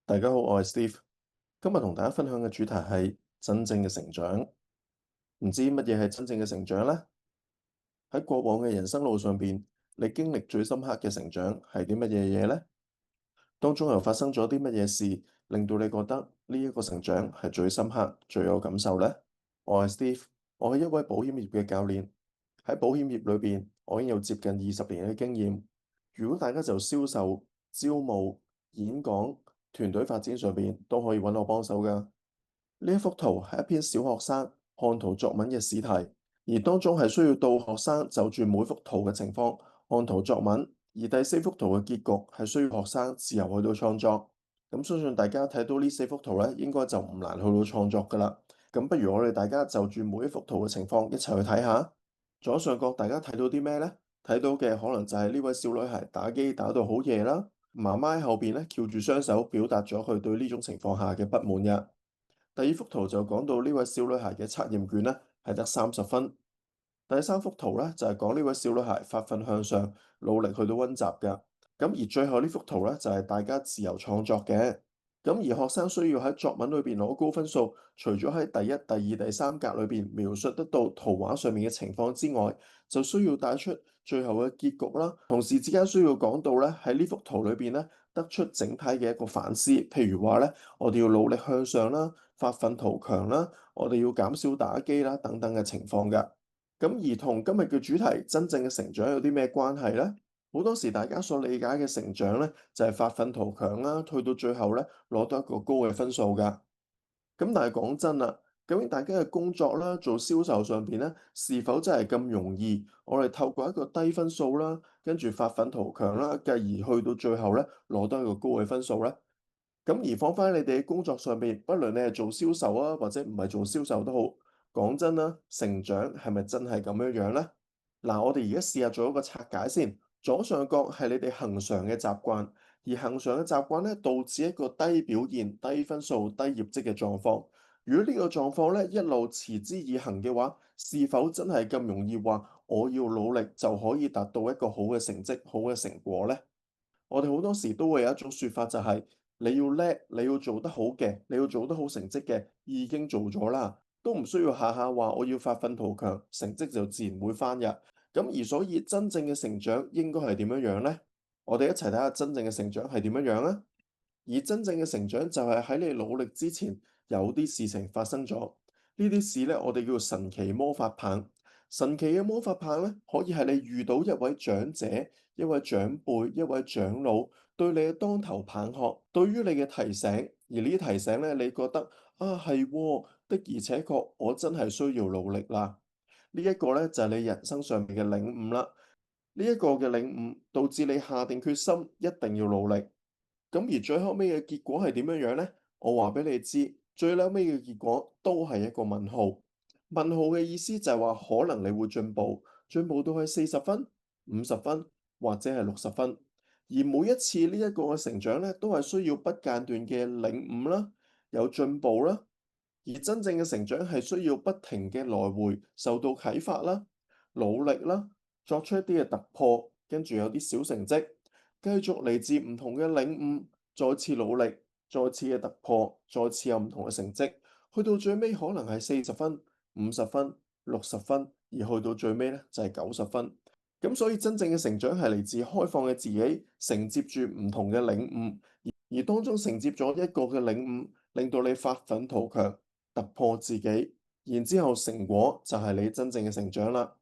大家好，我係 Steve。今日同大家分享嘅主題係真正嘅成長。唔知乜嘢係真正嘅成長呢？喺過往嘅人生路上邊，你經歷最深刻嘅成長係啲乜嘢嘢呢？當中又發生咗啲乜嘢事，令到你覺得呢一個成長係最深刻、最有感受呢？我係 Steve，我係一位保險業嘅教練。喺保險業裏邊，我已經有接近20年嘅經驗。如果大家就銷售、招募、演講、團隊發展上邊都可以揾我幫手㗎。呢一幅圖係一篇小學生看圖作文嘅試題，而當中係需要到學生就住每幅圖嘅情況看圖作文，而第四幅圖嘅結局係需要學生自由去到創作。咁相信大家睇到呢四幅圖咧，應該就唔難去到創作㗎啦。咁不如我哋大家就住每一幅圖嘅情況一齊去睇下。左上角大家睇到啲咩呢？睇到嘅可能就係呢位少女孩打機打到好夜啦，媽媽喺後邊咧翹住雙手，表達咗佢對呢種情況下嘅不滿嘅。第二幅圖就講到呢位小女孩嘅測驗卷咧係得30分。第三幅圖咧就係講呢位小女孩發奮向上，努力去到溫習㗎。咁而最後呢幅圖咧就係大家自由創作嘅。咁而學生需要喺作文裏邊攞高分數，除咗喺第一、第二、第三格裏邊描述得到圖畫上面嘅情況之外，就需要帶出最後嘅結局啦。同時之間需要講到咧喺呢幅圖裏邊咧得出整體嘅一個反思，譬如話咧我哋要努力向上啦，發奮圖強啦，我哋要減少打機啦等等嘅情況㗎。咁而同今日嘅主題真正嘅成長有啲咩關係呢？好多時大家所理解嘅成長咧，就係發奮圖強啦，去到最後咧攞到一個高嘅分數㗎。咁但係講真啦，究竟大家嘅工作啦，做銷售上邊咧，是否真係咁容易？我哋透過一個低分數啦，跟住發奮圖強啦，繼而去到最後咧攞到一個高嘅分數咧？咁而放翻你哋嘅工作上邊，不論你係做銷售啊，或者唔係做銷售都好，講真啦，成長係咪真係咁樣樣呢？嗱，我哋而家試下做一個拆解先。左上角係你哋恒常嘅習慣，而恒常嘅習慣咧，導致一個低表現、低分數、低業績嘅狀況。如果呢個狀況咧一路持之以恆嘅話，是否真係咁容易話我要努力就可以達到一個好嘅成績、好嘅成果呢？我哋好多時都會有一種説法，就係你要叻，你要做得好嘅，你要做得好成績嘅，已經做咗啦，都唔需要下下話我要發奮圖強，成績就自然會翻嘅。咁而所以真正嘅成長應該係點樣樣呢？我哋一齊睇下真正嘅成長係點樣樣啊！而真正嘅成長就係喺你努力之前，有啲事情發生咗。呢啲事咧，我哋叫神奇魔法棒。神奇嘅魔法棒咧，可以係你遇到一位長者、一位長輩、一位長老對你嘅當頭棒喝，對於你嘅提醒。而呢啲提醒咧，你覺得啊係的，而且確我真係需要努力啦。呢一個咧就係你人生上面嘅領悟啦。呢一個嘅領悟導致你下定決心一定要努力。咁而最後尾嘅結果係點樣樣呢？我話俾你知，最後尾嘅結果都係一個問號。問號嘅意思就係話可能你會進步，進步到係40分、50分或者係60分。而每一次呢一個嘅成長咧，都係需要不間斷嘅領悟啦，有進步啦。而真正嘅成長係需要不停嘅來回受到啟發啦、努力啦，作出一啲嘅突破，跟住有啲小成績。繼續嚟自唔同嘅領悟，再次努力，再次嘅突破，再次有唔同嘅成績，去到最尾可能係40分、50分、60分，而去到最尾咧就係90分。咁所以真正嘅成長係嚟自開放嘅自己，承接住唔同嘅領悟，而當中承接咗一個嘅領悟，令到你發奮圖強，突破自己，然之後成果就係你真正嘅成長啦。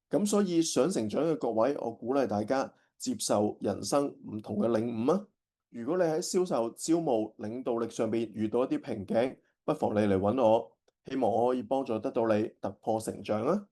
咁所以想成長嘅各位，我鼓勵大家接受人生唔同嘅領悟啊！如果你喺銷售、招募、領導力上邊遇到一啲瓶頸，不妨你嚟揾我，希望我可以幫助得到你突破成長啊！